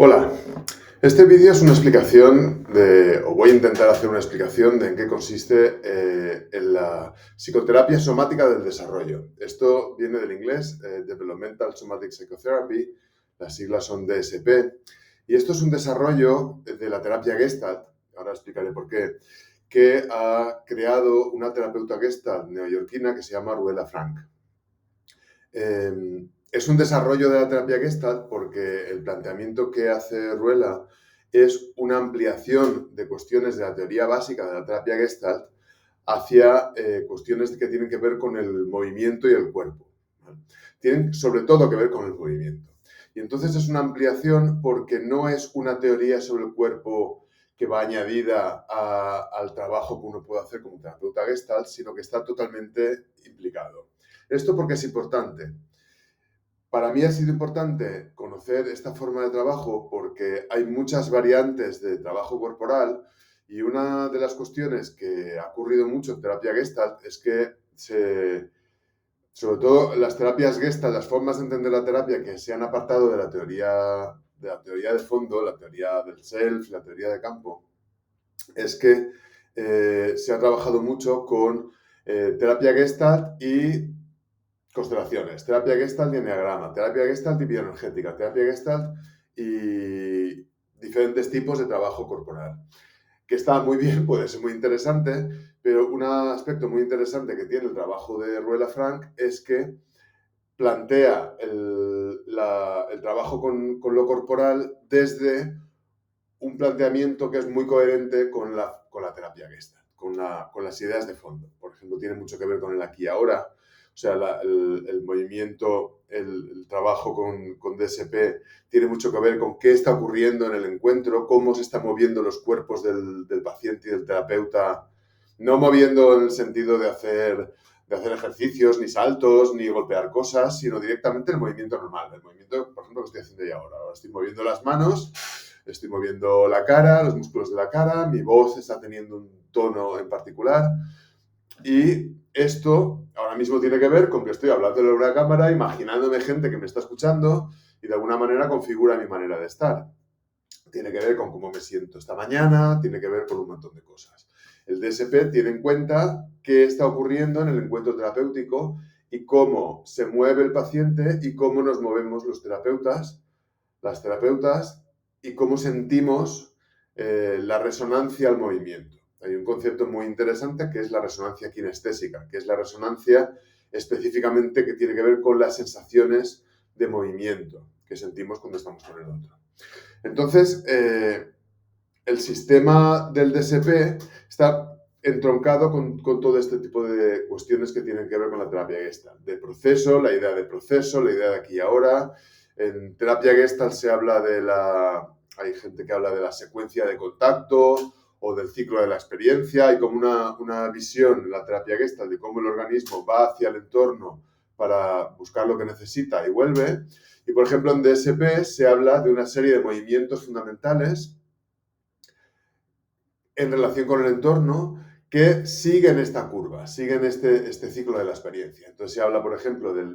Hola, este vídeo es una explicación o voy a intentar hacer una explicación de en qué consiste en la psicoterapia somática del desarrollo. Esto viene del inglés, Developmental Somatic Psychotherapy, las siglas son DSP, y esto es un desarrollo de la terapia Gestalt, ahora explicaré por qué, que ha creado una terapeuta Gestalt neoyorquina que se llama Ruela Frank. Es un desarrollo de la terapia Gestalt porque el planteamiento que hace Ruela es una ampliación de cuestiones de la teoría básica de la terapia Gestalt hacia cuestiones que tienen que ver con el movimiento y el cuerpo, ¿vale? Tienen sobre todo que ver con el movimiento. Y entonces es una ampliación porque no es una teoría sobre el cuerpo que va añadida al trabajo que uno puede hacer como terapeuta Gestalt, sino que está totalmente implicado. ¿Esto por qué es importante? Para mí ha sido importante conocer esta forma de trabajo porque hay muchas variantes de trabajo corporal y una de las cuestiones que ha ocurrido mucho en terapia Gestalt es que sobre todo las terapias Gestalt, las formas de entender la terapia que se han apartado de la teoría de fondo, la teoría del self, la teoría de campo, es que se ha trabajado mucho con terapia Gestalt y constelaciones, terapia Gestalt y enneagrama, terapia Gestalt y bioenergética, terapia Gestalt y diferentes tipos de trabajo corporal. Que está muy bien, puede ser muy interesante, pero un aspecto muy interesante que tiene el trabajo de Ruela Frank es que plantea el trabajo con lo corporal desde un planteamiento que es muy coherente con la terapia Gestalt, con las ideas de fondo. Por ejemplo, tiene mucho que ver con el aquí y ahora, o sea, el movimiento, el trabajo con DSP tiene mucho que ver con qué está ocurriendo en el encuentro, cómo se están moviendo los cuerpos del paciente y del terapeuta, no moviendo en el sentido de hacer ejercicios, ni saltos, ni golpear cosas, sino directamente el movimiento normal, el movimiento, por ejemplo, que estoy haciendo yo ahora. Ahora estoy moviendo las manos, estoy moviendo la cara, los músculos de la cara, mi voz está teniendo un tono en particular y esto ahora mismo tiene que ver con que estoy hablando en una cámara, imaginándome gente que me está escuchando y de alguna manera configura mi manera de estar. Tiene que ver con cómo me siento esta mañana, tiene que ver con un montón de cosas. El DSP tiene en cuenta qué está ocurriendo en el encuentro terapéutico y cómo se mueve el paciente y cómo nos movemos los terapeutas, las terapeutas, y cómo sentimos la resonancia al movimiento. Hay un concepto muy interesante que es la resonancia kinestésica, que es la resonancia específicamente que tiene que ver con las sensaciones de movimiento que sentimos cuando estamos con el otro. Entonces, el sistema del DSP está entroncado con todo este tipo de cuestiones que tienen que ver con la terapia Gestalt. De proceso, la idea de proceso, la idea de aquí y ahora. En terapia Gestalt se habla hay gente que habla de la secuencia de contacto o del ciclo de la experiencia. Hay como una visión en la terapia Gestalt de cómo el organismo va hacia el entorno para buscar lo que necesita y vuelve. Y, por ejemplo, en DSP se habla de una serie de movimientos fundamentales en relación con el entorno que siguen esta curva, siguen este ciclo de la experiencia. Entonces se habla, por ejemplo, de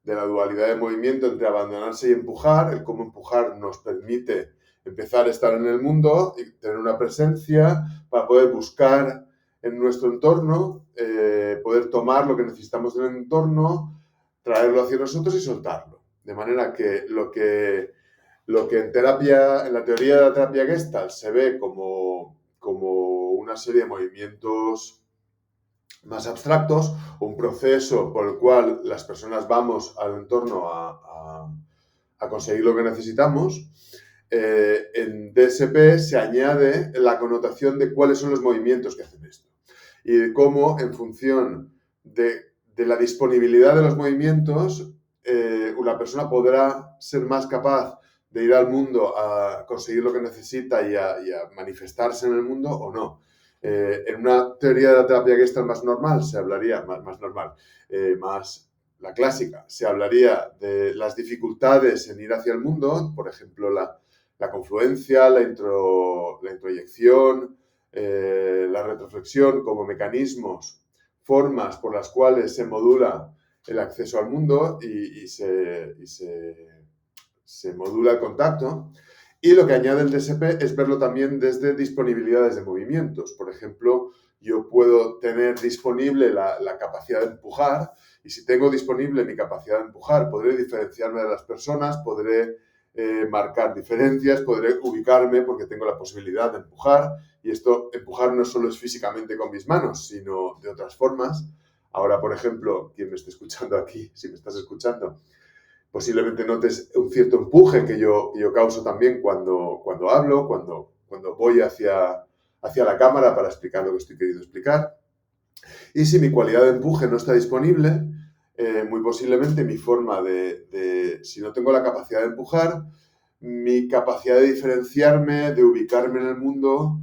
la dualidad de movimiento entre abandonarse y empujar, el cómo empujar nos permite empezar a estar en el mundo y tener una presencia para poder buscar en nuestro entorno, poder tomar lo que necesitamos del entorno, traerlo hacia nosotros y soltarlo. De manera que lo que en la teoría de la terapia Gestalt se ve como una serie de movimientos más abstractos, un proceso por el cual las personas vamos al entorno a conseguir lo que necesitamos. En DSP se añade la connotación de cuáles son los movimientos que hacen esto y de cómo, en función de la disponibilidad de los movimientos, una persona podrá ser más capaz de ir al mundo a conseguir lo que necesita y a manifestarse en el mundo o no. En una teoría de la terapia Gestalt más normal se hablaría, más la clásica, se hablaría de las dificultades en ir hacia el mundo, por ejemplo, la confluencia, la introyección, la retroflexión como mecanismos, formas por las cuales se modula el acceso al mundo y se se modula el contacto. Y lo que añade el DSP es verlo también desde disponibilidades de movimientos. Por ejemplo, yo puedo tener disponible la capacidad de empujar, y si tengo disponible mi capacidad de empujar, podré diferenciarme de las personas, podré marcar diferencias, podré ubicarme porque tengo la posibilidad de empujar. Y esto, empujar no solo es físicamente con mis manos, sino de otras formas. Ahora, por ejemplo, quien me esté escuchando aquí, si me estás escuchando, posiblemente notes un cierto empuje que yo causo también cuando hablo, cuando voy hacia la cámara para explicar lo que estoy queriendo explicar. Y si mi cualidad de empuje no está disponible, muy posiblemente mi forma si no tengo la capacidad de empujar, mi capacidad de diferenciarme, de ubicarme en el mundo,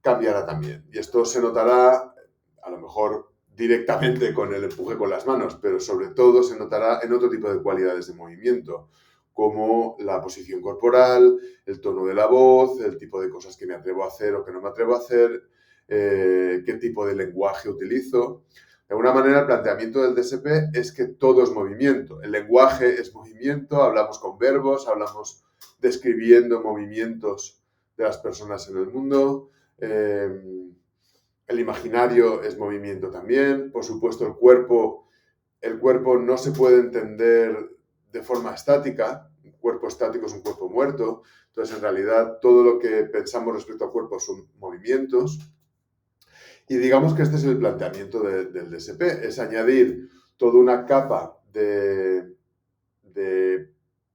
cambiará también. Y esto se notará, a lo mejor directamente con el empuje con las manos, pero sobre todo se notará en otro tipo de cualidades de movimiento, como la posición corporal, el tono de la voz, el tipo de cosas que me atrevo a hacer o que no me atrevo a hacer, qué tipo de lenguaje utilizo. De alguna manera, el planteamiento del DSP es que todo es movimiento. El lenguaje es movimiento, hablamos con verbos, hablamos describiendo movimientos de las personas en el mundo. El imaginario es movimiento también. Por supuesto, el cuerpo no se puede entender de forma estática. Un cuerpo estático es un cuerpo muerto. Entonces, en realidad, todo lo que pensamos respecto al cuerpo son movimientos. Y digamos que este es el planteamiento del DSP, es añadir toda una capa de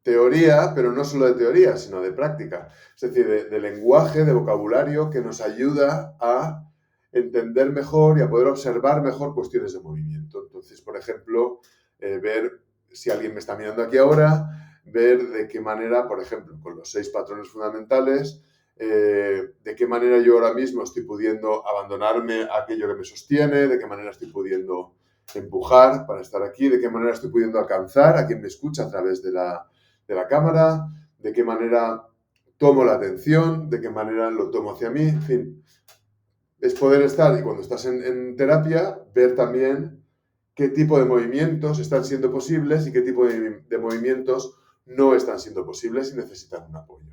teoría, pero no solo de teoría, sino de práctica. Es decir, de lenguaje, de vocabulario que nos ayuda a entender mejor y a poder observar mejor cuestiones de movimiento. Entonces, por ejemplo, ver si alguien me está mirando aquí ahora, ver de qué manera, por ejemplo, con los 6 patrones fundamentales, de qué manera yo ahora mismo estoy pudiendo abandonarme a aquello que me sostiene, de qué manera estoy pudiendo empujar para estar aquí, de qué manera estoy pudiendo alcanzar a quien me escucha a través de la cámara, de qué manera tomo la atención, de qué manera lo tomo hacia mí, en fin. Es poder estar, y cuando estás en terapia, ver también qué tipo de movimientos están siendo posibles y qué tipo de movimientos no están siendo posibles y necesitan un apoyo.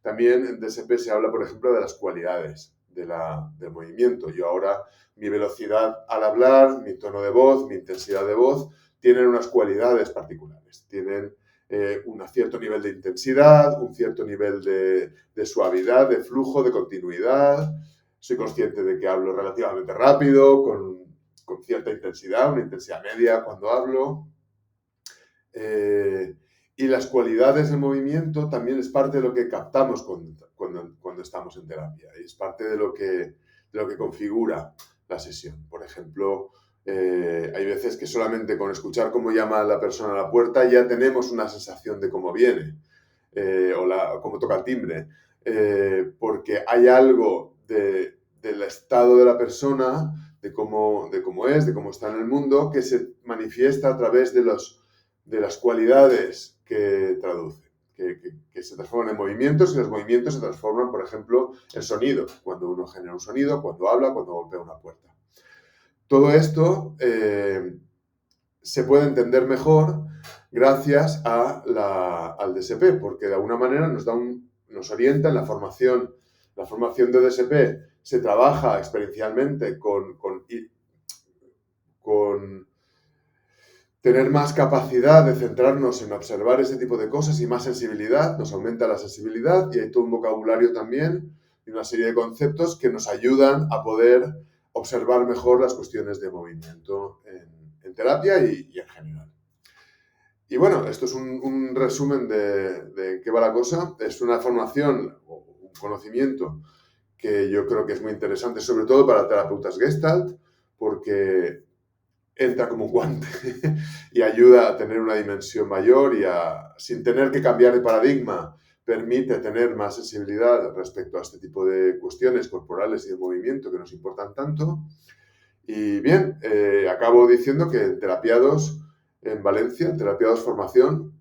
También en DSP se habla, por ejemplo, de las cualidades del movimiento. Yo ahora, mi velocidad al hablar, mi tono de voz, mi intensidad de voz, tienen unas cualidades particulares. Tienen un cierto nivel de intensidad, un cierto nivel de suavidad, de flujo, de continuidad. Soy consciente de que hablo relativamente rápido, con cierta intensidad, una intensidad media cuando hablo. Y las cualidades del movimiento también es parte de lo que captamos cuando estamos en terapia. Y es parte de lo que configura la sesión. Por ejemplo, hay veces que solamente con escuchar cómo llama la persona a la puerta ya tenemos una sensación de cómo viene o cómo toca el timbre. Porque hay algo del estado de la persona, de cómo es, de cómo está en el mundo, que se manifiesta a través de las cualidades que traduce, que se transforman en movimientos y los movimientos se transforman, por ejemplo, en sonido, cuando uno genera un sonido, cuando habla, cuando golpea una puerta. Todo esto se puede entender mejor gracias al DSP, porque de alguna manera nos orienta en la formación. La formación de DSP se trabaja experiencialmente con tener más capacidad de centrarnos en observar ese tipo de cosas y más sensibilidad, nos aumenta la sensibilidad y hay todo un vocabulario también y una serie de conceptos que nos ayudan a poder observar mejor las cuestiones de movimiento en terapia y en general. Y bueno, esto es un resumen de qué va la cosa. Es una formación o un conocimiento que yo creo que es muy interesante, sobre todo para terapeutas Gestalt, porque entra como un guante y ayuda a tener una dimensión mayor y sin tener que cambiar de paradigma, permite tener más sensibilidad respecto a este tipo de cuestiones corporales y de movimiento que nos importan tanto. Y bien, acabo diciendo que en Terapiados en Valencia, en Terapiados Formación,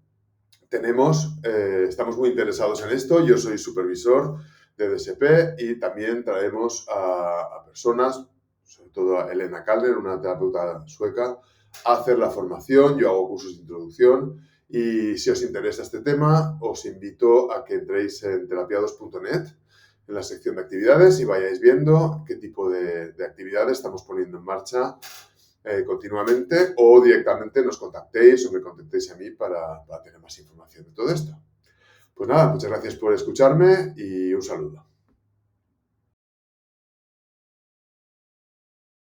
estamos muy interesados en esto. Yo soy supervisor de DSP y también traemos a personas, sobre todo a Elena Kalner, una terapeuta sueca, a hacer la formación. Yo hago cursos de introducción Y si os interesa este tema, os invito a que entréis en terapiados.net, en la sección de actividades, y vayáis viendo qué tipo de actividades estamos poniendo en marcha continuamente, o directamente nos contactéis o me contactéis a mí para tener más información de todo esto. Pues nada, muchas gracias por escucharme y un saludo.